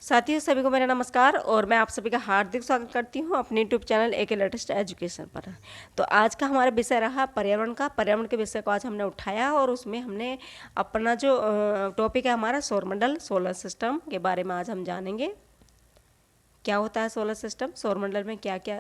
साथियों सभी को मेरा नमस्कार और मैं आप सभी का हार्दिक स्वागत करती हूं अपने YouTube channel AK latest education पर। तो आज का हमारा विषय रहा पर्यावरण के विषय को आज हमने उठाया और उसमें हमने अपना जो टॉपिक है हमारा सौरमंडल सोलर सिस्टम के बारे में आज हम जानेंगे। क्या होता है सोलर सिस्टम, सौरमंडल में क्या क्या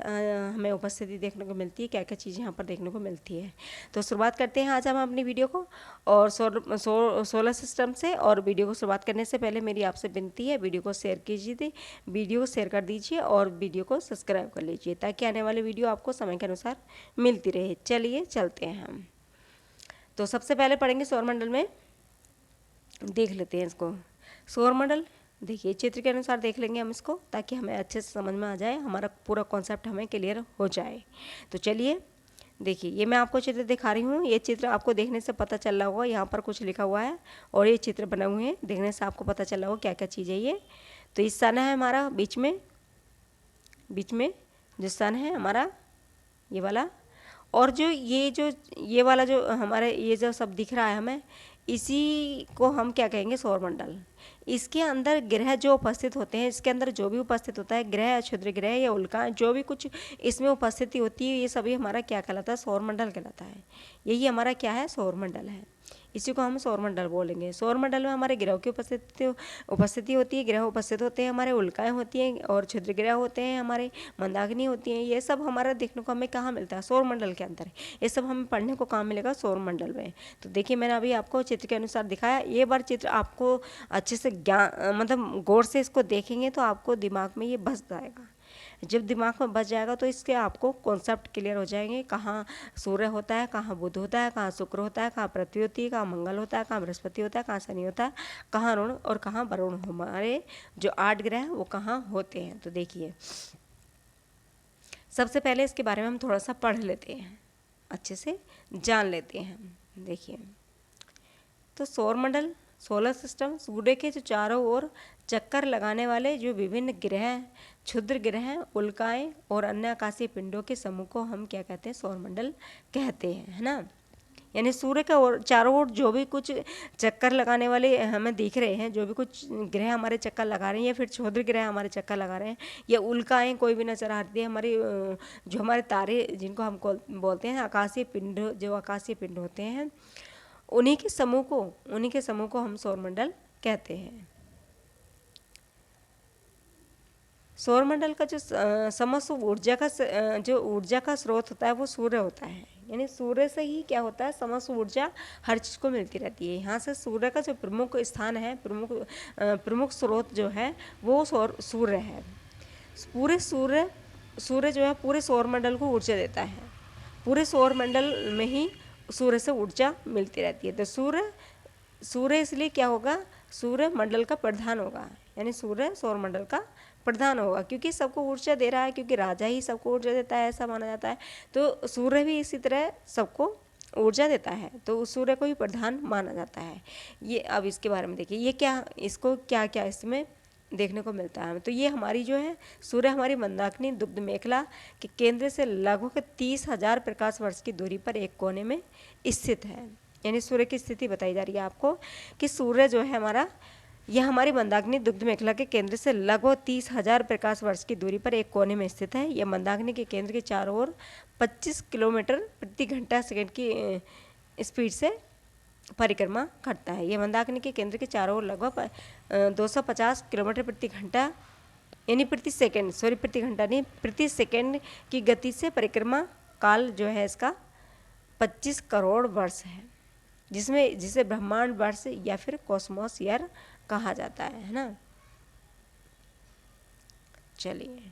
हमें उपस्थिति देखने को मिलती है, क्या क्या चीज़ें यहाँ पर देखने को मिलती है। तो शुरुआत करते हैं आज हम अपनी वीडियो को और सोलर सिस्टम से। और वीडियो को शुरुआत करने से पहले मेरी आपसे विनती है, वीडियो को शेयर कीजिए, वीडियो को शेयर कर दीजिए और वीडियो को सब्सक्राइब कर लीजिए ताकि आने वाली वीडियो आपको समय के अनुसार मिलती रहे। चलिए चलते हैं हम। तो सबसे पहले पढ़ेंगे सौरमंडल में, देख लेते हैं इसको। सौरमंडल देखिए चित्र के अनुसार देख लेंगे हम इसको ताकि हमें अच्छे से समझ में आ जाए, हमारा पूरा कॉन्सेप्ट हमें क्लियर हो जाए। तो चलिए देखिए, ये मैं आपको चित्र दिखा रही हूँ। ये चित्र आपको देखने से पता चल रहा होगा, यहाँ पर कुछ लिखा हुआ है और ये चित्र बने हुए हैं, देखने से आपको पता चल रहा होगा क्या क्या चीज़ है ये। तो इस सन है हमारा बीच में जो सन है हमारा ये वाला, और जो ये वाला जो हमारे ये जो सब दिख रहा है हमें, इसी को हम क्या कहेंगे सौरमंडल। इसके अंदर ग्रह जो उपस्थित होते हैं, इसके अंदर जो भी उपस्थित होता है, ग्रह या क्षुद्र ग्रह या उल्का, जो भी कुछ इसमें उपस्थिति होती है, ये सभी हमारा क्या कहलाता है, सौरमंडल कहलाता है। यही हमारा क्या है, सौरमंडल है। इसी को हम सौरमंडल बोलेंगे। सौरमंडल में हमारे ग्रहों की उपस्थिति होती है, ग्रह उपस्थित होते हैं, हमारे उल्काएं होती हैं और क्षुद्र ग्रह होते हैं, हमारे मंदाकिनी होती हैं। ये सब हमारा देखने को हमें कहाँ मिलता है, सौरमंडल के अंदर। ये सब हमें पढ़ने को कहाँ मिलेगा, सौरमंडल में। तो देखिए मैंने अभी आपको चित्र के अनुसार दिखाया। ये बार चित्र आपको अच्छे से मतलब गौर से इसको देखेंगे तो आपको दिमाग में ये बस जाएगा। जब दिमाग में बच जाएगा तो इसके आपको कॉन्सेप्ट क्लियर हो जाएंगे, कहाँ सूर्य होता है, कहाँ बुध होता है, कहाँ शुक्र होता है, कहाँ पृथ्वी होती है, कहाँ मंगल होता है, कहाँ बृहस्पति होता है, कहाँ शनि होता है, कहाँ अरुण और कहाँ वरुण, हमारे जो 8 ग्रह वो कहाँ होते हैं। तो देखिए सबसे पहले इसके बारे में हम थोड़ा सा पढ़ लेते हैं, अच्छे से जान लेते हैं। देखिए तो सौरमंडल सोलर सिस्टम सूर्य के जो चारों ओर चक्कर लगाने वाले जो विभिन्न ग्रह, क्षुद्र ग्रह, उल्काएं और अन्य आकाशीय पिंडों के समूह को हम क्या कहते हैं, सौरमंडल कहते हैं, है ना। यानी सूर्य के और चारों ओर जो भी कुछ चक्कर लगाने वाले हमें दिख रहे हैं, जो भी कुछ ग्रह हमारे चक्कर लगा रहे हैं या फिर क्षुद्र ग्रह हमारे चक्कर लगा रहे हैं, या उल्काएं कोई भी नजर आती है हमारी, जो हमारे तारे जिनको हम बोलते हैं आकाशीय पिंड, जो आकाशीय पिंड होते हैं, उन्हीं के समूह को हम सौरमंडल कहते हैं। सौरमंडल का जो समस्त ऊर्जा का स्रोत होता है वो सूर्य होता है। यानी सूर्य से ही क्या होता है, समस्त ऊर्जा हर चीज़ को मिलती रहती है। यहाँ से सूर्य का जो प्रमुख स्थान है, प्रमुख स्रोत जो है वो सूर्य है। सूर्य जो है पूरे सौरमंडल को ऊर्जा देता है। पूरे सौरमंडल में ही सूर्य से ऊर्जा मिलती रहती है। तो सूर्य इसलिए क्या होगा, सूर्य मंडल का प्रधान होगा। यानी सूर्य सौरमंडल का प्रधान होगा क्योंकि सबको ऊर्जा दे रहा है, क्योंकि राजा ही सबको ऊर्जा देता है ऐसा माना जाता है। तो सूर्य भी इसी तरह सबको ऊर्जा देता है, तो उस सूर्य को ही प्रधान माना जाता है। ये अब इसके बारे में देखिए, ये क्या, इसको क्या क्या इसमें देखने को मिलता है। तो ये हमारी जो है सूर्य हमारी मंदाकिनी दुग्ध मेखला के केंद्र से लगभग 30,000 प्रकाश वर्ष की दूरी पर एक कोने में स्थित है। यानी सूर्य की स्थिति बताई जा रही है आपको कि सूर्य जो है हमारा, यह हमारी मंदाकिनी दुग्ध मेखला के केंद्र से लगभग 30,000 प्रकाश वर्ष की दूरी पर एक कोने में स्थित है। यह मंदाकिनी के केंद्र के चारों ओर 25 किलोमीटर प्रति घंटा सेकंड की स्पीड से परिक्रमा करता है। यह मंदाकिनी के केंद्र के चारों ओर लगभग 250 किलोमीटर प्रति घंटा, यानी प्रति सेकंड की गति से परिक्रमा काल जो है इसका 25 करोड़ वर्ष है, जिसे ब्रह्मांड वर्ष या फिर कॉस्मोस ईयर कहा जाता है ना। चलिए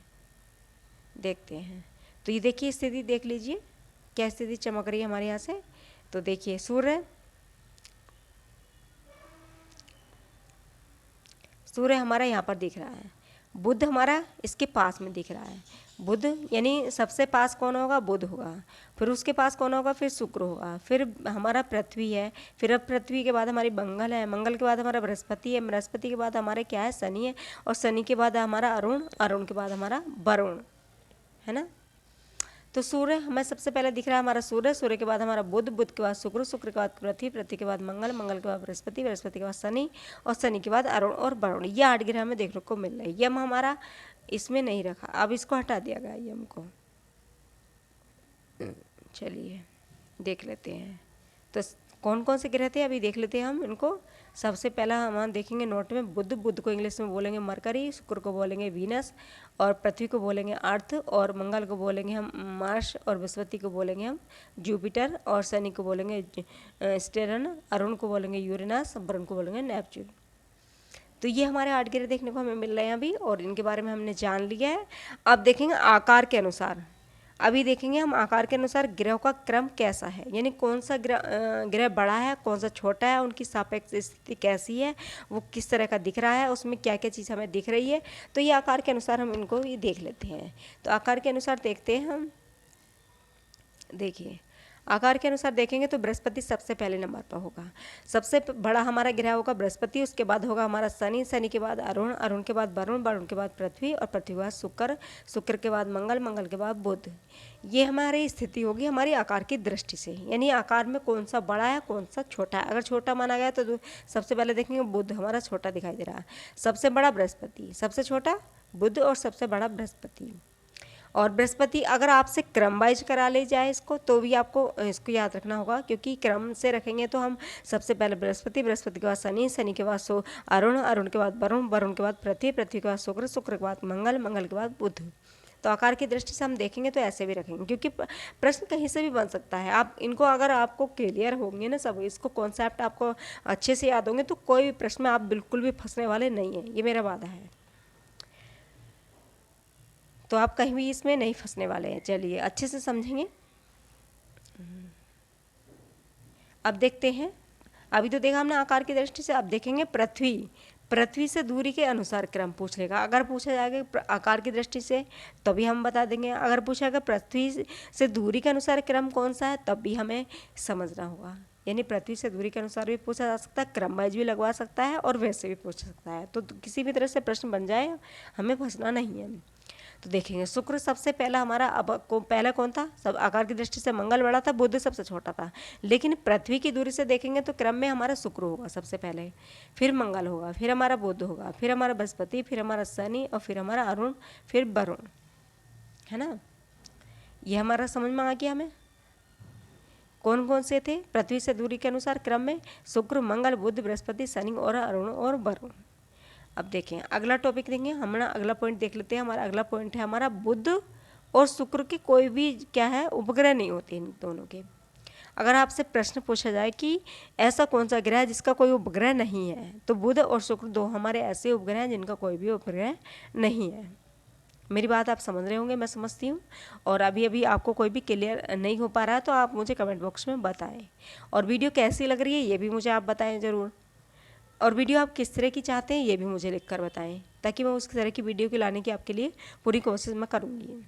देखते हैं। तो ये देखिए स्थिति देख लीजिए, क्या स्थिति चमक रही है हमारे यहाँ से। तो देखिए सूर्य हमारा यहाँ पर दिख रहा है, बुध हमारा इसके पास में दिख रहा है। बुध यानी सबसे पास कौन होगा, बुध होगा, फिर उसके पास कौन होगा, फिर शुक्र होगा, फिर हमारा पृथ्वी है, फिर अब पृथ्वी के बाद हमारी मंगल है, मंगल के बाद हमारा बृहस्पति है, बृहस्पति के बाद हमारे क्या है, शनि है, और शनि के बाद हमारा अरुण, अरुण के बाद हमारा वरुण, है ना। तो सूर्य हमें सबसे पहले दिख रहा है हमारा सूर्य, सूर्य के बाद हमारा बुध, बुध के बाद शुक्र, शुक्र के बाद पृथ्वी, पृथ्वी के बाद मंगल, मंगल के बाद बृहस्पति, बृहस्पति के बाद शनि और शनि के बाद अरुण और वरुण। ये 8 ग्रह हमें देखने को मिल रहा है। यम हमारा इसमें नहीं रखा, अब इसको हटा दिया गया यम को। चलिए देख लेते हैं तो कौन कौन से ग्रह थे अभी देख लेते हैं हम इनको। सबसे पहला हम देखेंगे नोट में बुध, बुध को इंग्लिश में बोलेंगे मरकरी, शुक्र को बोलेंगे वीनस और पृथ्वी को बोलेंगे अर्थ और मंगल को बोलेंगे हम मार्स और बृहस्पति को बोलेंगे हम जुपिटर और शनि को बोलेंगे स्टेरन, अरुण को बोलेंगे यूरेनस, वरुण को बोलेंगे नेपच्यून। तो ये हमारे 8 ग्रह देखने को हमें मिल रहे हैं अभी और इनके बारे में हमने जान लिया है। अब देखेंगे आकार के अनुसार, अभी देखेंगे हम आकार के अनुसार ग्रहों का क्रम कैसा है, यानी कौन सा ग्रह बड़ा है, कौन सा छोटा है, उनकी सापेक्ष स्थिति कैसी है, वो किस तरह का दिख रहा है, उसमें क्या क्या चीज़ हमें दिख रही है। तो ये आकार के अनुसार हम इनको ये देख लेते हैं। तो आकार के अनुसार देखते हैं हम। देखिए आकार के अनुसार देखेंगे तो बृहस्पति सबसे पहले नंबर पर होगा, सबसे बड़ा हमारा ग्रह होगा बृहस्पति, उसके बाद होगा हमारा शनि, शनि के बाद अरुण, अरुण के बाद वरुण, वरुण के बाद पृथ्वी और पृथ्वी के बाद शुक्र, शुक्र के बाद मंगल, मंगल के बाद बुध। ये हमारी स्थिति होगी हमारी आकार की दृष्टि से, यानी आकार में कौन सा बड़ा है कौन सा छोटा है। अगर छोटा माना गया तो सबसे पहले देखेंगे बुध हमारा छोटा दिखाई दे रहा है, सबसे बड़ा बृहस्पति, सबसे छोटा बुध और सबसे बड़ा बृहस्पति। और बृहस्पति अगर आपसे क्रम वाइज करा ले जाए इसको तो भी आपको इसको याद रखना होगा, क्योंकि क्रम से रखेंगे तो हम सबसे पहले बृहस्पति, बृहस्पति के बाद शनि, शनि के बाद अरुण, अरुण के बाद वरुण, वरुण के बाद पृथ्वी, पृथ्वी के बाद शुक्र, शुक्र के बाद मंगल, मंगल के बाद बुध। तो आकार की दृष्टि से हम देखेंगे तो ऐसे भी रखेंगे, क्योंकि प्रश्न कहीं से भी बन सकता है। आप इनको अगर आपको क्लियर होंगे ना सब, इसको कॉन्सेप्ट आपको अच्छे से याद होंगे तो कोई भी प्रश्न में आप बिल्कुल भी फंसने वाले नहीं हैं, ये मेरा वादा है। तो आप कहीं भी इसमें नहीं फंसने वाले हैं। चलिए अच्छे से समझेंगे। अब देखते हैं, अभी तो देखा हमने आकार की दृष्टि से, अब देखेंगे पृथ्वी, पृथ्वी से दूरी के अनुसार क्रम पूछ लेगा। अगर पूछा जाएगा आकार की दृष्टि से तब भी हम बता देंगे, अगर पूछा जाएगा पृथ्वी से दूरी के अनुसार क्रम कौन सा है तब भी हमें समझना होगा। यानी पृथ्वी से दूरी के अनुसार भी पूछा जा सकता है, क्रम वाइज भी लगवा सकता है और वैसे भी पूछ सकता है। तो किसी भी तरह से प्रश्न बन जाए हमें फंसना नहीं है। तो देखेंगे शुक्र सबसे पहला हमारा, अब पहला कौन था, सब आकार की दृष्टि से मंगल बड़ा था, बुध सबसे छोटा था, लेकिन पृथ्वी की दूरी से देखेंगे तो क्रम में हमारा शुक्र होगा सबसे पहले, फिर मंगल होगा, फिर हमारा बुध होगा, फिर हमारा बृहस्पति, फिर हमारा शनि और फिर हमारा अरुण, फिर वरुण, है ना। ये हमारा समझ में आ गया हमें कौन कौन से थे पृथ्वी से दूरी के अनुसार क्रम में, शुक्र, मंगल, बुध, बृहस्पति, शनि और अरुण और वरुण। अब देखें अगला टॉपिक देंगे, हमारा अगला पॉइंट देख लेते हैं। हमारा अगला पॉइंट है हमारा बुध और शुक्र के कोई भी क्या है उपग्रह नहीं होते इन दोनों के। अगर आपसे प्रश्न पूछा जाए कि ऐसा कौन सा ग्रह है जिसका कोई उपग्रह नहीं है, तो बुध और शुक्र दो हमारे ऐसे उपग्रह हैं जिनका कोई भी उपग्रह नहीं है। मेरी बात आप समझ रहे होंगे, मैं समझती हूँ। और अभी अभी आपको कोई भी क्लियर नहीं हो पा रहा है तो आप मुझे कमेंट बॉक्स में बताएं, और वीडियो कैसी लग रही है ये भी मुझे आप बताएं ज़रूर, और वीडियो आप किस तरह की चाहते हैं ये भी मुझे लिख कर बताएं, ताकि मैं उस तरह की वीडियो की लाने की आपके लिए पूरी कोशिश मैं करूँगी।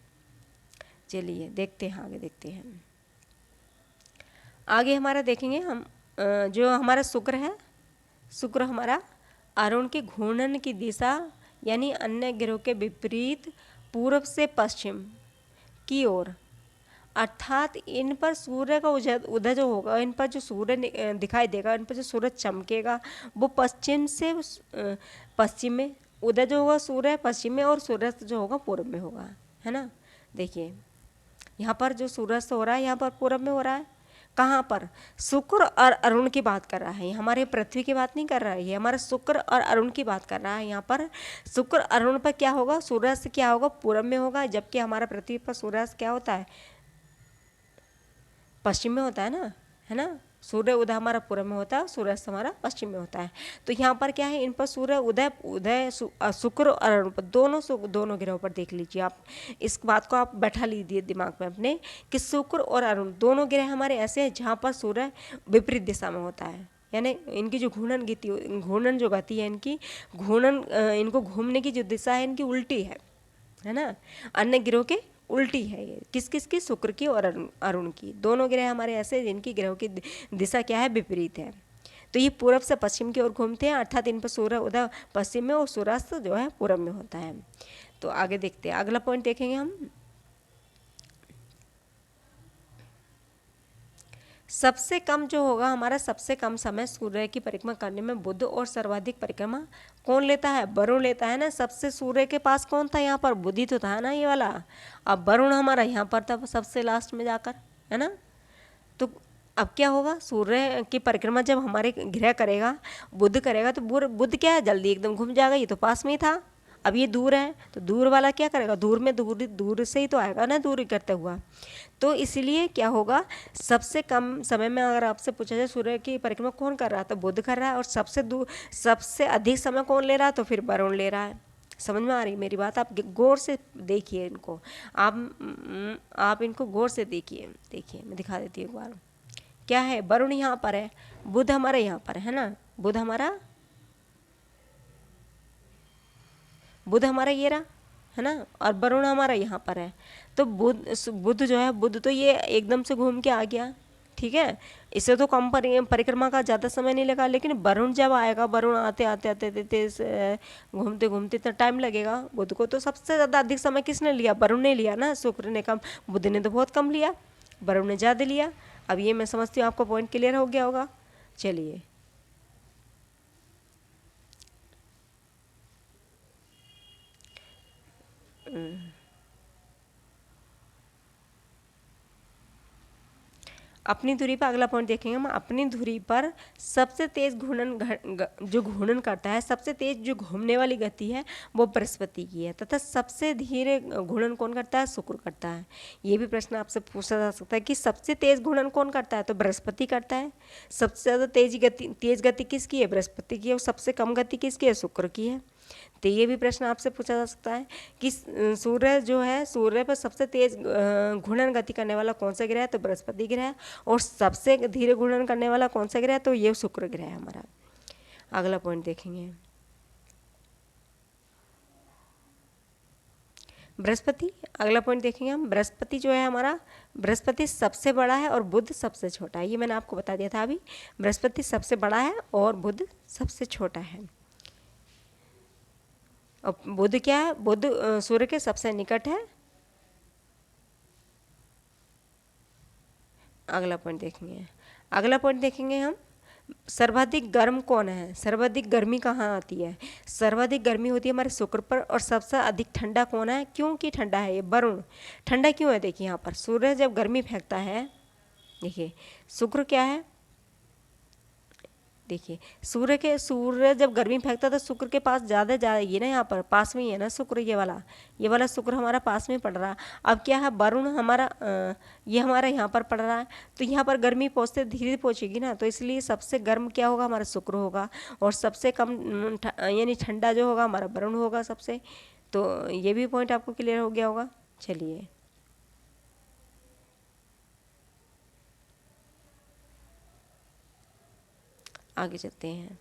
चलिए देखते हैं, आगे देखते हैं। आगे हमारा देखेंगे हम जो हमारा शुक्र है, शुक्र हमारा अरुण के घूर्णन की दिशा यानी अन्य ग्रहों के विपरीत पूर्व से पश्चिम की ओर, अर्थात इन पर सूर्य का उदय जो होगा, इन पर जो सूर्य दिखाई देगा, इन पर जो सूरज चमकेगा वो पश्चिम से पश्चिम में, उदय जो होगा सूर्य पश्चिम में और सूर्यास्त जो होगा पूर्व में होगा, है ना। देखिए यहाँ पर जो सूर्यास्त हो रहा है यहाँ पर पूर्व में हो रहा है। कहाँ पर, शुक्र और अरुण की बात कर रहा है, हमारे पृथ्वी की बात नहीं कर रहा है, ये हमारा शुक्र और अरुण की बात कर रहा है। यहाँ पर शुक्र अरुण पर क्या होगा, सूर्यास्त क्या होगा, पूर्व में होगा, जबकि हमारा पृथ्वी पर सूर्यास्त क्या होता है, पश्चिम में होता है ना, है ना। सूर्य उदय हमारा पूर्व में होता है, सूर्यास्त हमारा पश्चिम में होता है। तो यहाँ पर क्या है, इन पर सूर्य उदय शुक्र और अरुण पर दोनों ग्रहों पर देख लीजिए आप, इस बात को आप बैठा लीजिए दिमाग में अपने कि शुक्र और अरुण दोनों ग्रह हमारे ऐसे हैं जहाँ पर सूर्य विपरीत दिशा में होता है, यानी इनकी जो घूर्णन जो गति है, इनकी घूर्णन इनको घूमने की जो दिशा है इनकी उल्टी है ना। अन्य ग्रहों के उल्टी है ये, किस किस की, शुक्र की और अरुण की। दोनों ग्रह हमारे ऐसे जिनकी ग्रहों की दिशा क्या है, विपरीत है। तो ये पूर्व से पश्चिम की ओर घूमते हैं, अर्थात इन पर सूर्य उदय पश्चिम में और सूर्यास्त जो है पूर्व में होता है। तो आगे देखते हैं, अगला पॉइंट देखेंगे हम। सबसे कम जो होगा हमारा, सबसे कम समय सूर्य की परिक्रमा करने में बुध, और सर्वाधिक परिक्रमा कौन लेता है? वरुण लेता है ना। सबसे सूर्य के पास कौन था यहाँ पर? बुध ही तो था ना ये वाला। अब वरुण हमारा यहाँ पर था सबसे लास्ट में जाकर, है ना। तो अब क्या होगा? सूर्य की परिक्रमा जब हमारे ग्रह करेगा, बुध करेगा, तो बुध क्या है? जल्दी एकदम घूम जाएगा, ये तो पास में ही था। अब ये दूर है, तो दूर वाला क्या करेगा? दूर में दूर दूर से ही तो आएगा ना, दूरी करते हुआ। तो इसलिए क्या होगा? सबसे कम समय में अगर आपसे पूछा जाए सूर्य की परिक्रमा कौन कर रहा है, तो बुध कर रहा है। और सबसे दूर, सबसे अधिक समय कौन ले रहा है? तो फिर वरुण ले रहा है। समझ में आ रही मेरी बात? आप गौर से देखिए इनको, आप इनको गौर से देखिए। देखिए मैं दिखा देती हूँ एक बार। क्या है? वरुण यहाँ पर है, बुध हमारा यहाँ पर है ना। बुध हमारा ये रहा, है ना, और वरुण हमारा यहाँ पर है। तो बुध जो है, बुध तो ये एकदम से घूम के आ गया, ठीक है। इससे तो कम परिक्रमा का ज़्यादा समय नहीं लगा। लेकिन वरुण जब आएगा, वरुण आते आते आते आते घूमते घूमते तो टाइम लगेगा। बुध को तो सबसे ज़्यादा अधिक समय किसने लिया? वरुण ने लिया ना। शुक्र ने कम, बुध ने तो बहुत कम लिया, वरुण ने ज़्यादा लिया। अब ये मैं समझती हूँ आपको पॉइंट क्लियर हो गया होगा। चलिए, अपनी धुरी पर अगला पॉइंट देखेंगे हम। अपनी धुरी पर सबसे तेज जो घूर्णन करता है, सबसे तेज जो घूमने वाली गति है, वो बृहस्पति की है। तथा सबसे धीरे घूर्णन कौन करता है? शुक्र करता है। ये भी प्रश्न आपसे पूछा जा सकता है कि सबसे तेज घूर्णन कौन करता है? तो बृहस्पति करता है। सबसे ज़्यादा तेज गति किसकी है? बृहस्पति की है। और सबसे कम गति किसकी है? शुक्र की है। तो ये भी प्रश्न आपसे पूछा जा सकता है कि सूर्य जो है, सूर्य पर सबसे तेज घूर्णन गति करने वाला कौन सा ग्रह है? तो बृहस्पति ग्रह है। और सबसे धीरे घूर्णन करने वाला कौन सा ग्रह है? तो ये शुक्र ग्रह है हमारा। अगला पॉइंट देखेंगे, बृहस्पति। अगला पॉइंट देखेंगे हम। बृहस्पति जो है हमारा, बृहस्पति सबसे बड़ा है और बुध सबसे छोटा है। ये मैंने आपको बता दिया था अभी। बृहस्पति सबसे बड़ा है और बुध सबसे छोटा है। और बुध क्या है? बुध सूर्य के सबसे निकट है। अगला पॉइंट देखेंगे, अगला पॉइंट देखेंगे हम। सर्वाधिक गर्म कौन है? सर्वाधिक गर्मी कहाँ आती है? सर्वाधिक गर्मी होती है हमारे शुक्र पर। और सबसे अधिक ठंडा कौन है? क्योंकि ठंडा है ये वरुण। ठंडा क्यों है? देखिए यहाँ पर सूर्य जब गर्मी फेंकता है, देखिए शुक्र क्या है, देखिए सूर्य जब गर्मी फेंकता है तो शुक्र के पास ज़्यादा ये ना, यहाँ पर पास में ही है ना शुक्र, ये वाला शुक्र हमारा पास में पड़ रहा है। अब क्या है? वरुण हमारा ये हमारा यहाँ पर पड़ रहा है। तो यहाँ पर गर्मी पहुँचते धीरे पहुँचेगी ना, तो इसलिए सबसे गर्म क्या होगा? हमारा शुक्र होगा। और सबसे कम यानी ठंडा जो होगा हमारा वरुण होगा सबसे। तो ये भी पॉइंट आपको क्लियर हो गया होगा। चलिए, आगे चलते हैं।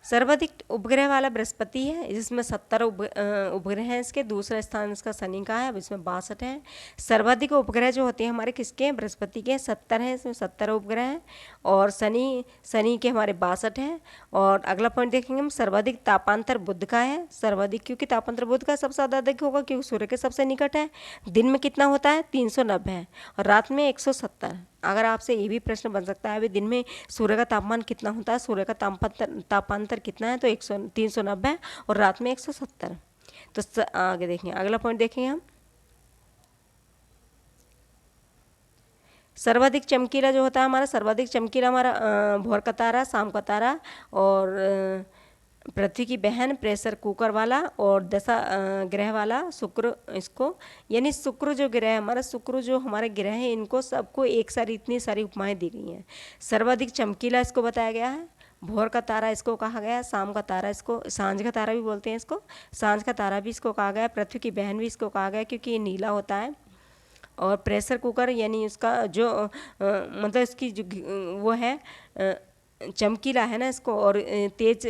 सर्वाधिक उपग्रह वाला बृहस्पति है, जिसमें 70 उपग्रह हैं इसके। दूसरा स्थान इसका शनि का है, अब इसमें 62 हैं। सर्वाधिक उपग्रह जो होते हैं हमारे किसके हैं? बृहस्पति के 70 हैं, इसमें 70 उपग्रह हैं। और शनि के हमारे 62 हैं। और अगला पॉइंट देखेंगे हम, सर्वाधिक तापांतर बुध का है। सर्वाधिक क्योंकि तापांतर बुध का सबसे ज़्यादा अधिक होगा, क्योंकि सूर्य के सबसे निकट है। दिन में कितना होता है? 390 है। और रात में 170। अगर आपसे ये भी प्रश्न बन सकता है, अभी दिन में सूर्य का तापमान कितना होता है, सूर्य का तापांतर कितना है? तो 390 है। और रात में 170। तो आगे देखेंगे, अगला पॉइंट देखेंगे हम। सर्वाधिक चमकीला जो होता है हमारा, सर्वाधिक चमकीला हमारा भोर का तारा, शाम का तारा, और पृथ्वी की बहन प्रेशर कुकर वाला, और दशा ग्रह वाला शुक्र। इसको यानी शुक्र जो ग्रह है हमारा, शुक्र जो हमारे ग्रह हैं, इनको सबको एक सारी इतनी सारी उपमाएं दी गई हैं। सर्वाधिक चमकीला इसको बताया गया है। भोर का तारा इसको कहा गया है। शाम का तारा इसको सांझ का तारा भी बोलते हैं इसको। सांझ का तारा भी इसको कहा गया है। पृथ्वी की बहन भी इसको कहा गया है, क्योंकि ये नीला होता है। और प्रेशर कुकर यानी उसका जो मतलब इसकी जो वो है चमकीला है ना इसको, और तेज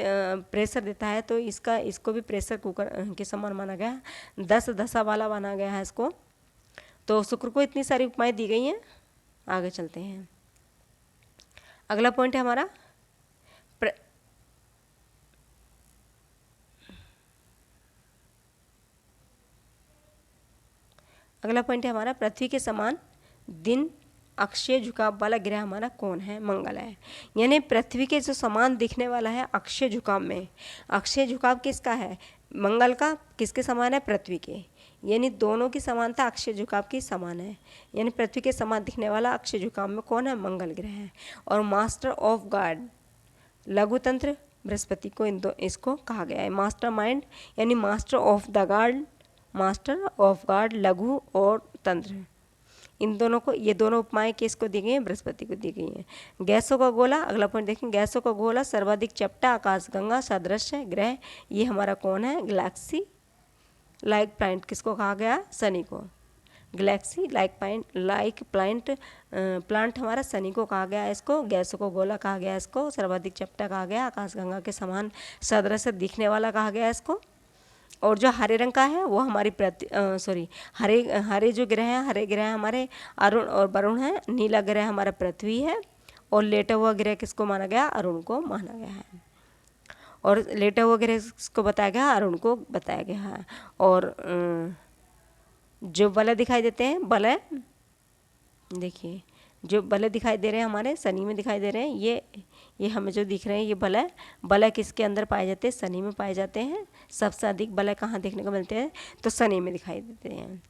प्रेशर देता है, तो इसको भी प्रेशर कुकर के समान माना गया है। 10 दशा वाला माना गया है इसको। तो शुक्र को इतनी सारी उपमाएं दी गई हैं। आगे चलते हैं, अगला पॉइंट है हमारा अगला पॉइंट है हमारा पृथ्वी के समान दिन अक्षीय झुकाव वाला ग्रह हमारा कौन है? मंगल है। यानी पृथ्वी के जो समान दिखने वाला है अक्षीय झुकाव में, अक्षीय झुकाव किसका है? मंगल का। किसके समान है? पृथ्वी के। यानी दोनों की समानता अक्षीय झुकाव की समान है। यानी पृथ्वी के समान दिखने वाला अक्षीय झुकाव में कौन है? मंगल ग्रह है। और मास्टर ऑफ गार्ड लघु तंत्र बृहस्पति को इसको कहा गया है। मास्टर माइंड यानी master of the guard, master of guard लघु और तंत्र, इन दोनों को, ये दोनों उपमाएं किसको दी गई हैं? बृहस्पति को दी गई हैं। गैसों का गोला, अगला पॉइंट देखें, गैसों का गोला सर्वाधिक चपटा आकाशगंगा सदृश है ग्रह, ये हमारा कौन है? गैलेक्सी लाइक प्लांट किसको कहा गया? शनि को। गैलेक्सी लाइक प्लांट हमारा शनि को कहा गया है। इसको गैसों को गोला कहा गया है। इसको सर्वाधिक चपटा कहा गया, आकाशगंगा के समान सदृश दिखने वाला कहा गया है इसको। और जो हरे रंग का है वो हमारी हरे जो ग्रह हैं, हरे ग्रह हमारे अरुण और वरुण है। नीला ग्रह हमारा पृथ्वी है। और लेटा हुआ ग्रह किसको माना गया? अरुण को माना गया है। और लेटा हुआ ग्रह किसको बताया गया? अरुण को बताया गया है। और जो वलय दिखाई देते हैं, वलय देखिए, जो वलय दिखाई दे रहे हैं हमारे शनि में दिखाई दे रहे हैं, ये हमें जो दिख रहे हैं ये वलय किसके अंदर पाए जाते हैं? शनि में पाए जाते हैं। सबसे अधिक वलय कहाँ देखने को मिलते हैं? तो शनि में दिखाई देते हैं।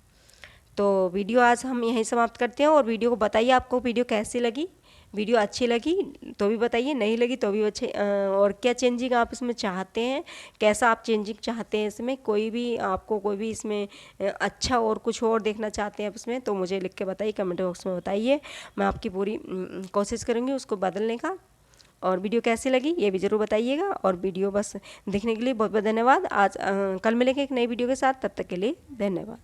तो वीडियो आज हम यहीं समाप्त करते हैं। और वीडियो को बताइए आपको वीडियो कैसी लगी। वीडियो अच्छी लगी तो भी बताइए, नहीं लगी तो भी अच्छे। और क्या चेंजिंग आप इसमें चाहते हैं, कैसा आप चेंजिंग चाहते हैं इसमें, कोई भी इसमें अच्छा और कुछ और देखना चाहते हैं आप इसमें, तो मुझे लिख के बताइए, कमेंट बॉक्स में बताइए। मैं आपकी पूरी कोशिश करूँगी उसको बदलने का। और वीडियो कैसी लगी ये भी ज़रूर बताइएगा। और वीडियो बस देखने के लिए बहुत बहुत धन्यवाद। आज कल मिलेंगे एक नई वीडियो के साथ, तब तक के लिए धन्यवाद।